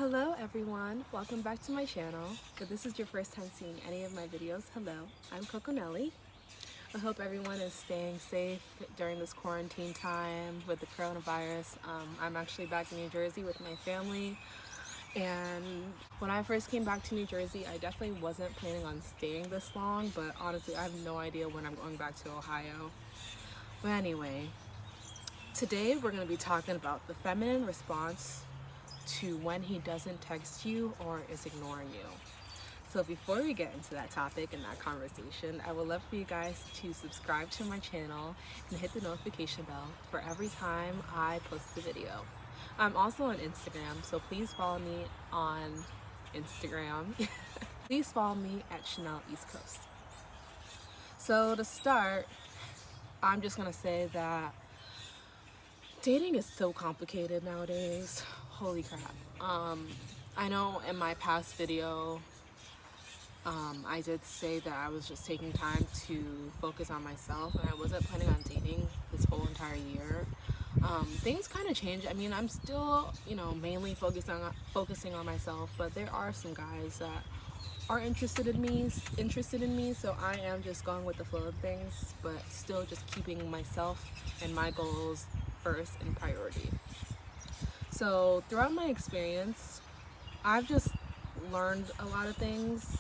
Hello everyone, welcome back to my channel. If this is your first time seeing any of my videos, hello, I'm Coconelli. I hope everyone is staying safe during this quarantine time with the coronavirus. I'm actually back in New Jersey with my family, and when I first came back to New Jersey, I definitely wasn't planning on staying this long, but honestly I have no idea when I'm going back to Ohio. But anyway, today we're going to be talking about the feminine response to when he doesn't text you or is ignoring you. So before we get into that topic and that conversation, I would love for you guys to subscribe to my channel and hit the notification bell for every time I post a video. I'm also on Instagram, so please follow me on Instagram. Please follow me at Chanel East Coast. So to start, I'm just gonna say that dating is so complicated nowadays. Holy crap. I know in my past video, I did say that I was just taking time to focus on myself and I wasn't planning on dating this whole entire year. Things kind of changed. I mean, I'm still, mainly focusing on myself, but there are some guys that are interested in me, so I am just going with the flow of things, but still just keeping myself and my goals first in priority. So throughout my experience, I've just learned a lot of things,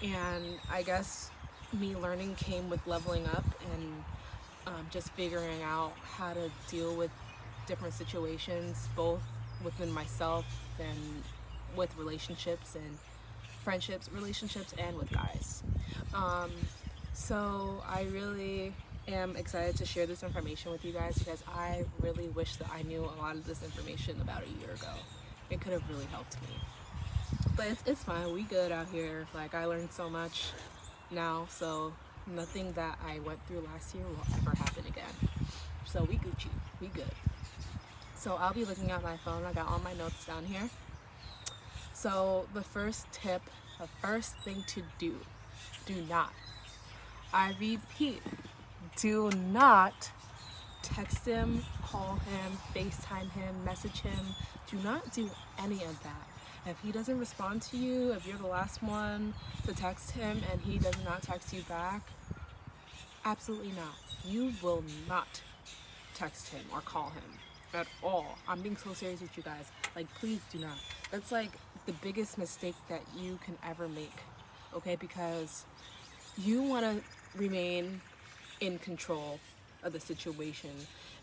and I guess me learning came with leveling up and just figuring out how to deal with different situations, both within myself and with relationships and relationships and with guys. So I really am excited to share this information with you guys because I really wish that I knew a lot of this information about a year ago. It could have really helped me. But it's fine, we good out here. Like, I learned so much now, so nothing that I went through last year will ever happen again. So we Gucci, we good. So I'll be looking at my phone. I got all my notes down here. So the first tip, the first thing to do not, I repeat, do not text him, call him, FaceTime him, message him. Do not do any of that. If he doesn't respond to you, if you're the last one to text him and he does not text you back, absolutely not. You will not text him or call him at all. I'm being so serious with you guys. Like, please do not. That's like the biggest mistake that you can ever make, okay? Because you want to remain in control of the situation.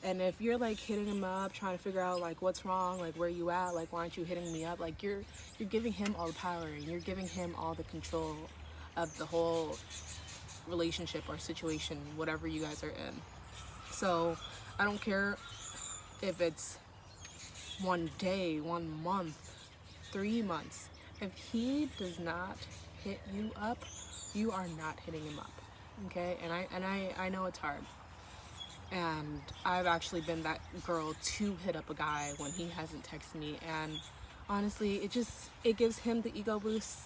And if you're like hitting him up, trying to figure out like what's wrong, like where you at, like why aren't you hitting me up, like you're giving him all the power and you're giving him all the control of the whole relationship or situation, whatever you guys are in. So I don't care if it's 1 day, 1 month, 3 months. If he does not hit you up, you are not hitting him up. Okay? And I know it's hard. And I've actually been that girl to hit up a guy when he hasn't texted me, and honestly, it gives him the ego boost.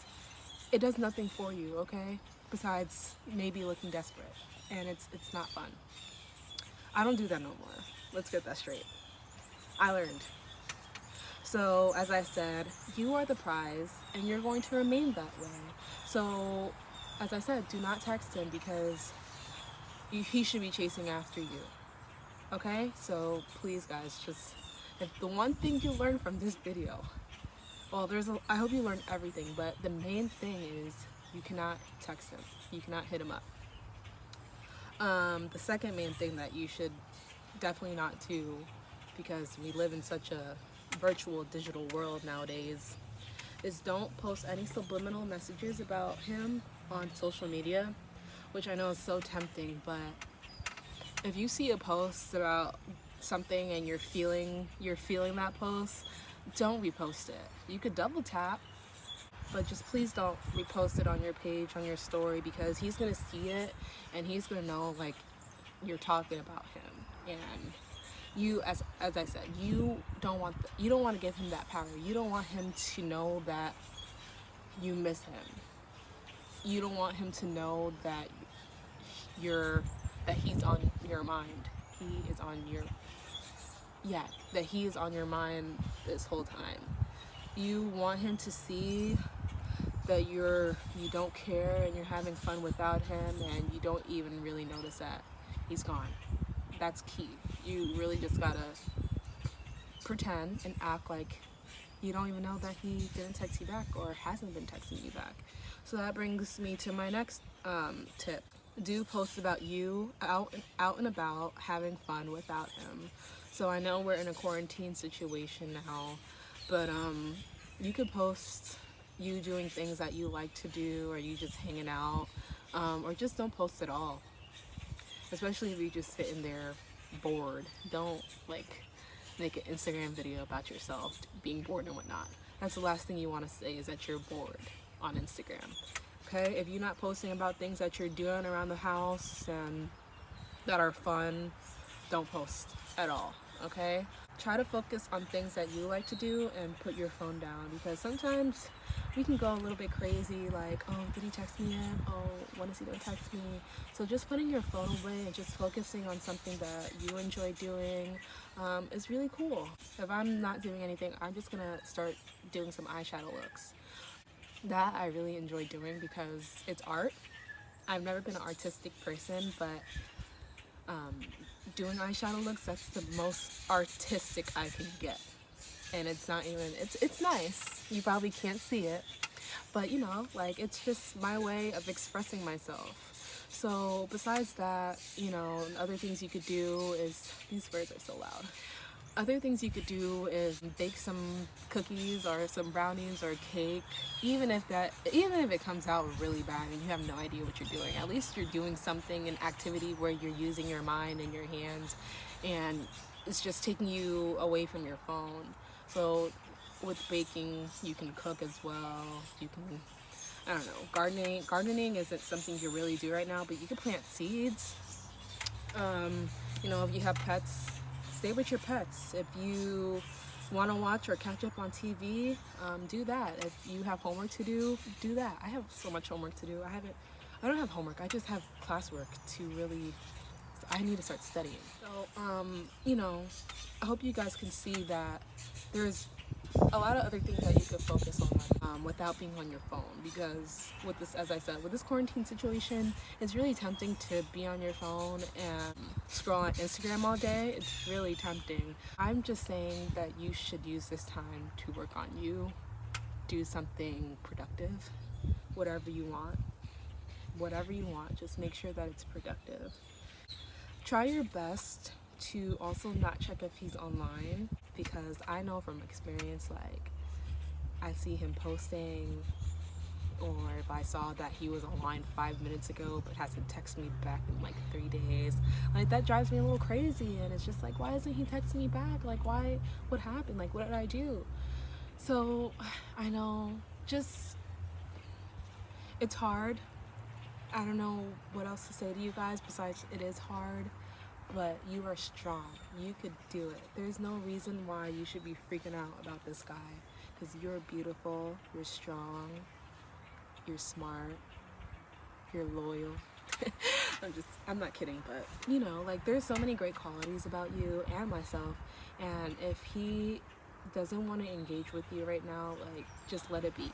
It does nothing for you, okay? Besides maybe looking desperate, and it's not fun. I don't do that no more. Let's get that straight. I learned. So as I said, you are the prize and you're going to remain that way. So as I said, do not text him because he should be chasing after you. Okay? So please guys, just, if the one thing you learn from this video, well, I hope you learned everything, but the main thing is you cannot text him. You cannot hit him up. The second main thing that you should definitely not do, because we live in such a virtual digital world nowadays, is don't post any subliminal messages about him on social media, which I know is so tempting, but if you see a post about something and you're feeling that post, don't repost it. You could double tap, but just please don't repost it on your page, on your story, because he's gonna see it and he's gonna know like you're talking about him. And you, as I said, you don't want to give him that power. You don't want him to know that you miss him. You don't want him to know that he's on your mind. That he is on your mind this whole time. you want him to see that you don't care and you're having fun without him, and you don't even really notice that he's gone. That's key. You really just gotta pretend and act like you don't even know that he didn't text you back or hasn't been texting you back. So that brings me to my next tip. Do post about you out and about having fun without him. So I know we're in a quarantine situation now, but you could post you doing things that you like to do, or you just hanging out, or just don't post at all. Especially if you're just sitting there bored. Don't like make an Instagram video about yourself being bored and whatnot. That's the last thing you want to say, is that you're bored on Instagram. Okay, if you're not posting about things that you're doing around the house and that are fun, don't post at all. Okay, try to focus on things that you like to do and put your phone down, because sometimes we can go a little bit crazy, like, oh, did he text me yet? Oh, when is he gonna text me? So just putting your phone away and just focusing on something that you enjoy doing is really cool. If I'm not doing anything, I'm just gonna start doing some eyeshadow looks. That I really enjoy doing because it's art. I've never been an artistic person, but doing eyeshadow looks, that's the most artistic I can get. And it's not even, it's nice. You probably can't see it, but you know, like, it's just my way of expressing myself. So besides that, you know, other things you could do is, these birds are so loud. Other things you could do is bake some cookies or some brownies or cake. Even if it comes out really bad and you have no idea what you're doing, at least you're doing something, an activity where you're using your mind and your hands, and it's just taking you away from your phone. So with baking, you can cook as well. You can, I don't know, gardening isn't something you really do right now, but you can plant seeds. You know, if you have pets, stay with your pets. If you want to watch or catch up on TV, do that. If you have homework to do, do that. I have so much homework to do. I don't have homework. I just have classwork to really, I need to start studying. So, you know, I hope you guys can see that there's a lot of other things that you could focus on without being on your phone, because with this, as I said, with this quarantine situation, it's really tempting to be on your phone and scroll on Instagram all day. It's really tempting. I'm just saying that you should use this time to work on you, do something productive, whatever you want, just make sure that it's productive. Try your best to also not check if he's online, because I know from experience, like, I see him posting, or if I saw that he was online 5 minutes ago but hasn't texted me back in like 3 days, like, that drives me a little crazy. And it's just like, why isn't he texting me back? Like, why? What happened? Like, what did I do? So I know, just, it's hard. I don't know what else to say to you guys besides it is hard, but you are strong. You could do it. There's no reason why you should be freaking out about this guy, because you're beautiful, you're strong, you're smart, you're loyal. I'm not kidding, but you know, like, there's so many great qualities about you and myself, and if he doesn't want to engage with you right now, like, just let it be,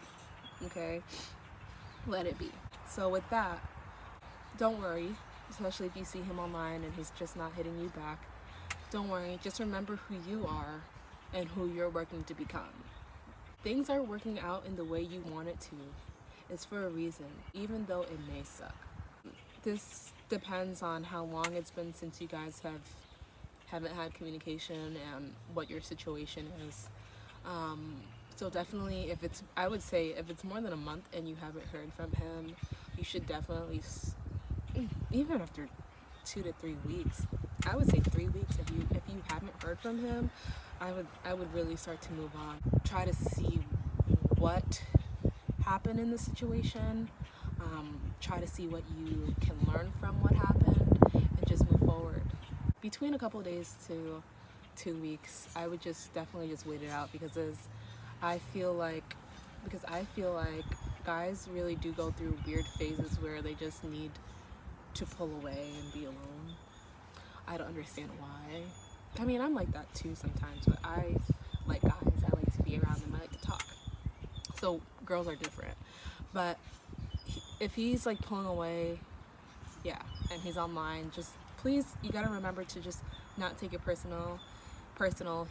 okay? Let it be. So with that, don't worry, especially if you see him online and he's just not hitting you back. Don't worry, just remember who you are and who you're working to become. Things are working out in the way you want it to. It's for a reason, even though it may suck. This depends on how long it's been since you guys haven't had communication and what your situation is. So definitely, I would say if it's more than a month and you haven't heard from him, you should definitely, even after 2 to 3 weeks, I would say 3 weeks. If you haven't heard from him, I would really start to move on. Try to see what happened in the situation. Try to see what you can learn from what happened, and just move forward. Between a couple of days to 2 weeks, I would just definitely just wait it out, because I feel like guys really do go through weird phases where they just need to pull away and be alone. I don't understand why. I mean, I'm like that too sometimes, but I like guys. I like to be around them. I like to talk. So girls are different. But if he's like pulling away, yeah, and he's online, just please, you gotta remember to just not take it personal.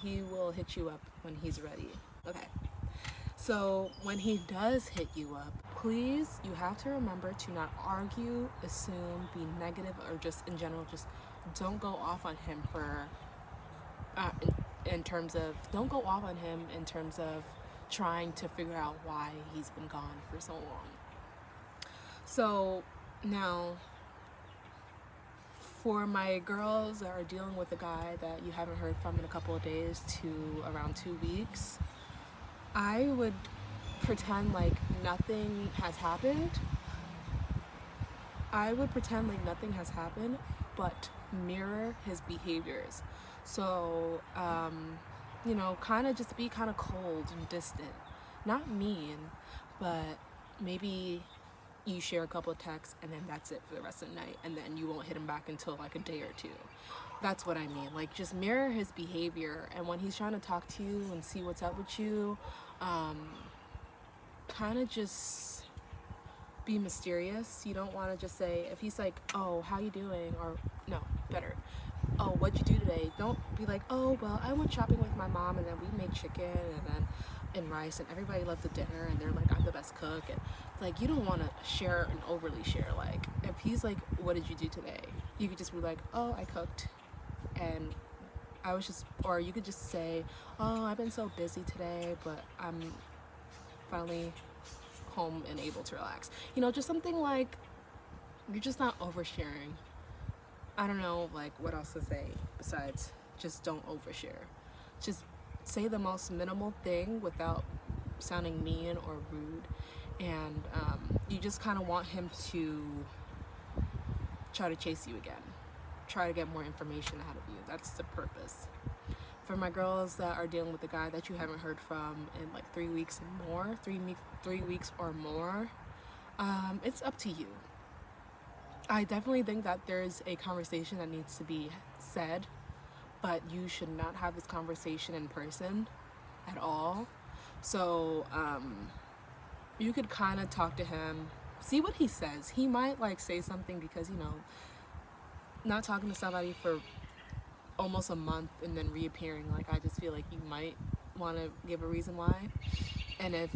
He will hit you up when he's ready. Okay. So when he does hit you up, please, you have to remember to not argue, assume, be negative, or just in general, just don't go off on him for, in terms of, don't go off on him in terms of trying to figure out why he's been gone for so long. So now, for my girls that are dealing with a guy that you haven't heard from in a couple of days to around 2 weeks, I would pretend like nothing has happened. But mirror his behaviors. So, kind of just be kind of cold and distant. Not mean, but maybe you share a couple of texts and then that's it for the rest of the night, and then you won't hit him back until like a day or two. That's what I mean. Like, just mirror his behavior, and when he's trying to talk to you and see what's up with you, kind of just be mysterious. You don't want to just say, if he's like, oh, how you doing? Or no, better, oh, what'd you do today? Don't be like, oh, well, I went shopping with my mom and then we made chicken and rice and everybody loved the dinner and they're like, I'm the best cook. And like, you don't want to share and overly share. Like, if he's like, what did you do today? You could just be like, oh, I cooked and I was just, or you could just say, oh, I've been so busy today, but I'm finally home and able to relax. Just something like, you're just not oversharing. I don't know, like, what else to say besides just don't overshare. Just say the most minimal thing without sounding mean or rude. And you just kind of want him to try to chase you again. Try to get more information out of you. That's the purpose. For my girls that are dealing with a guy that you haven't heard from in like 3 weeks and more, 3 weeks or more, it's up to you. I definitely think that there's a conversation that needs to be said, but you should not have this conversation in person at all. So you could kind of talk to him, see what he says. He might like say something because, not talking to somebody for almost a month and then reappearing, like, I just feel like you might want to give a reason why. And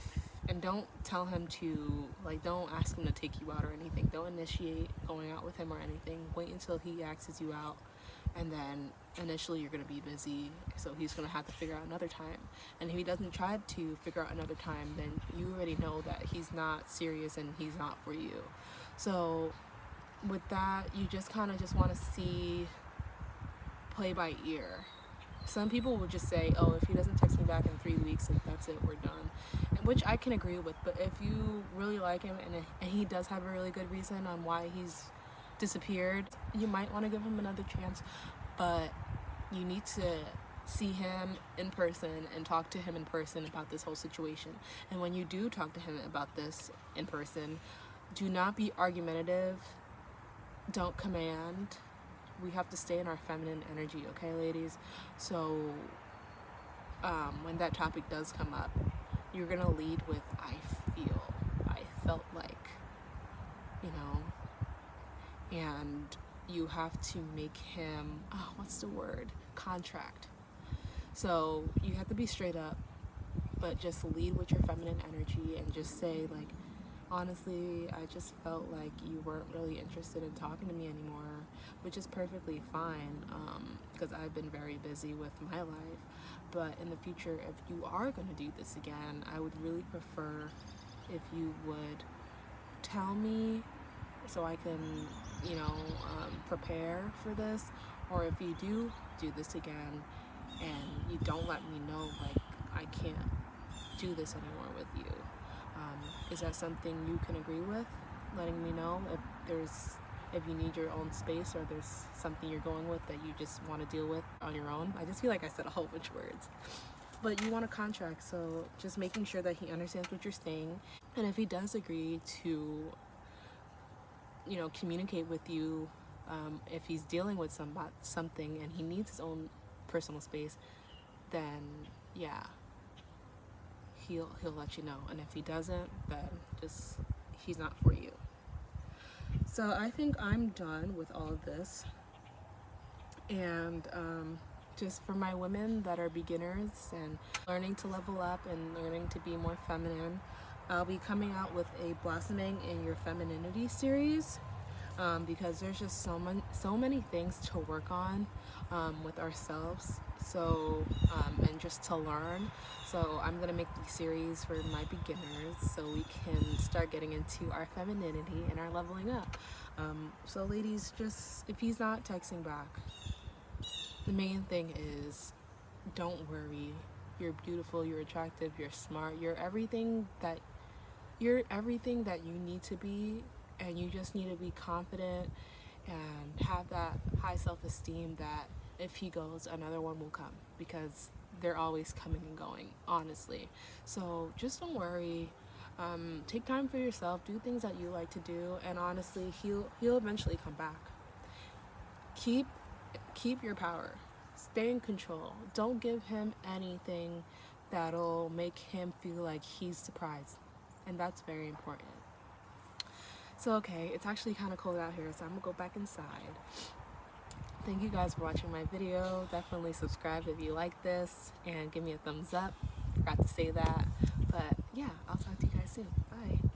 don't tell him to, like, don't ask him to take you out or anything. Don't initiate going out with him or anything. Wait until he asks you out, and then initially you're going to be busy, so he's going to have to figure out another time. And if he doesn't try to figure out another time, then you already know that he's not serious and he's not for you. So with that, you just kind of just want to see, play by ear. Some people would just say, oh, if he doesn't text me back in 3 weeks, like, that's it, we're done. Which I can agree with, but if you really like him and he does have a really good reason on why he's disappeared, you might want to give him another chance, but you need to see him in person and talk to him in person about this whole situation. And when you do talk to him about this in person, do not be argumentative, don't command. We have to stay in our feminine energy, okay, ladies? So when that topic does come up, you're gonna lead with, I felt like, and you have to make him, contract. So you have to be straight up, but just lead with your feminine energy and just say, like, honestly, I just felt like you weren't really interested in talking to me anymore, which is perfectly fine, because I've been very busy with my life. But in the future, if you are going to do this again, I would really prefer if you would tell me so I can, prepare for this. Or if you do this again and you don't let me know, like, I can't do this anymore with you. Is that something you can agree with? Letting me know if you need your own space or there's something you're going with that you just want to deal with on your own. I just feel like I said a whole bunch of words. But you want a contract, so just making sure that he understands what you're saying. And if he does agree to, communicate with you, if he's dealing with something and he needs his own personal space, then yeah, he'll let you know. And if he doesn't, then just he's not for you. So I think I'm done with all of this. And just for my women that are beginners and learning to level up and learning to be more feminine, I'll be coming out with a Blossoming in Your Femininity series, because there's just so many things to work on with ourselves. So and just to learn. So I'm gonna make these series for my beginners so we can start getting into our femininity and our leveling up. So ladies, just if he's not texting back, the main thing is, don't worry. You're beautiful, you're attractive, you're smart, you're everything that you need to be, and you just need to be confident and have that high self-esteem that if he goes, another one will come, because they're always coming and going, honestly. So just don't worry. Take time for yourself, do things that you like to do, and honestly, he'll eventually come back. Keep your power. Stay in control. Don't give him anything that'll make him feel like he's surprised. And that's very important. So okay, it's actually kind of cold out here, so I'm gonna go back inside. Thank you guys for watching my video. Definitely subscribe if you like this and give me a thumbs up. Forgot to say that. But yeah, I'll talk to you guys soon. Bye.